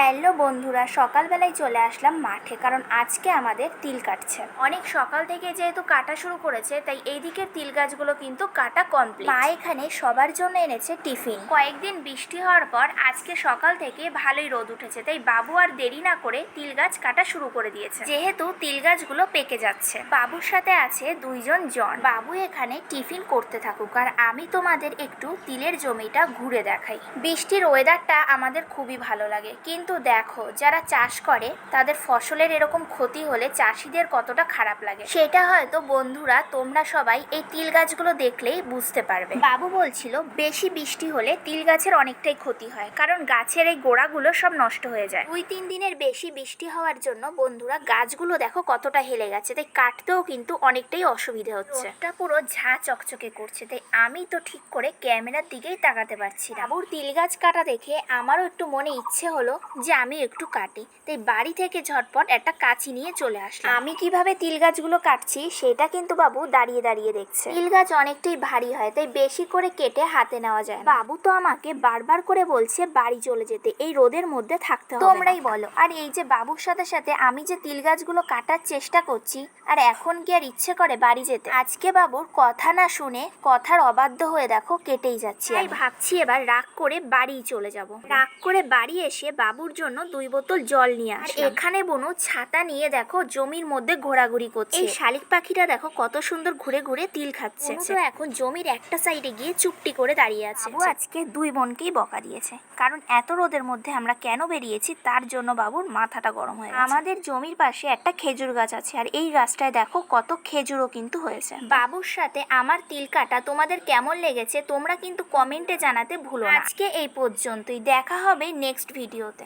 Hello বন্ধুরা, সকালবেলায় চলে আসলাম মাঠে, কারণ আজকে আমাদের তিল কাটছে। অনেক সকাল থেকে যেহেতু কাটা শুরু করেছে, তাই এই দিকের তিল গাছগুলো কিন্তু কাটা কমপ্লিট। মা এখানে সবার জন্য এনেছে টিফিন। কয়েকদিন বৃষ্টি হওয়ার পর আজকে সকাল থেকে ভালোই রোদ উঠেছে, তাই বাবু আর দেরি না করে তিল গাছ কাটা শুরু করে দিয়েছে। যেহেতু তিল গাছগুলো পেকে যাচ্ছে, বাবুর সাথে আছে দুইজন জন। বাবু এখানে টিফিন করতে থাকুক, আর আমি তোমাদের একটু তিলের জমিটা ঘুরে দেখাই। বৃষ্টির ওয়েদারটা আমাদের খুবই ভালো লাগে, কিন্তু দেখো যারা চাষ করে তাদের ফসলের এরকম ক্ষতি হলে চাষিদের কতটা খারাপ লাগে, সেটা হয়তো বন্ধুরা তোমরা সবাই এই তিল গাছগুলো দেখলেই বুঝতে পারবে। বাবু বলছিল বেশি বৃষ্টি হলে তিল গাছের অনেকটাই ক্ষতি হয়, কারণ গাছের এই গোড়াগুলো সব নষ্ট হয়ে যায়। 2-3 দিনের বেশি বৃষ্টি হওয়ার জন্য বন্ধুরা গাছগুলো দেখো কতটা হেলে গেছে, তাই কাটতেও কিন্তু অনেকটাই অসুবিধা হচ্ছে। রোদটা পুরো ঝাঁ চকচকে করছে, তাই আমি তো ঠিক করে ক্যামেরার দিকেই তাকাতে পারছি না। বাবুর তিল গাছ কাটা দেখে আমারও একটু মনে ইচ্ছে হলো যে আমি একটু কাটি, তাই বাড়ি থেকে ঝটপট একটা কাঁচি নিয়ে চলে আসলাম। আমি কিভাবে তিল গাছগুলো কাটছি সেটা কিন্তু বাবু দাঁড়িয়ে দাঁড়িয়ে দেখছে। তিল গাছ অনেকটাই ভারী হয়, তাই বেশি করে কেটে হাতে নেওয়া যায়। বাবু তো আমাকে বারবার করে বলছে বাড়ি চলে যেতে, এই রোদের মধ্যে থাকতে হবে। তোমরাই বলো। আর এই যে বাবুর সাথে সাথে আমি যে তিল গাছগুলো কাটার চেষ্টা করছি, আর এখন কি আর ইচ্ছে করে বাড়ি যেতে? আজকে বাবুর কথা না শুনে, কথার অবাধ্য হয়ে দেখো কেটেই যাচ্ছি। তাই ভাবছি এবার রাগ করে বাড়ি চলে যাব। রাগ করে বাড়ি এসে বাবুর জন্য 2 বোতল জল নিয়ে আসলাম। এখানে বনু ছাতা নিয়ে দেখো জমির মধ্যে ঘোরাঘুরি করছে। এই শালিক পাখিটা দেখো কত সুন্দর ঘুরে ঘুরে তিল খাচ্ছে। তো এখন জমির একটা সাইডে গিয়ে চুপটি করে দাঁড়িয়ে আছে। বাবু আজকে 2 বোনকেই বকা দিয়েছে, কারণ এত রোদের মধ্যে আমরা কেন বেরিয়েছি তার জন্য বাবুর মাথাটা গরম হয়ে গেছে। আমাদের জমির পাশে একটা খেজুর গাছ আছে, আর এই গাছটায় দেখো কত খেজুরও কিন্তু হয়েছে। বাবুর সাথে আমার তিল কাটা তোমাদের কেমন লেগেছে তোমরা কিন্তু কমেন্টে জানাতে ভুলো না। আজকে এই পর্যন্তই, দেখা হবে নেক্সট ভিডিওতে।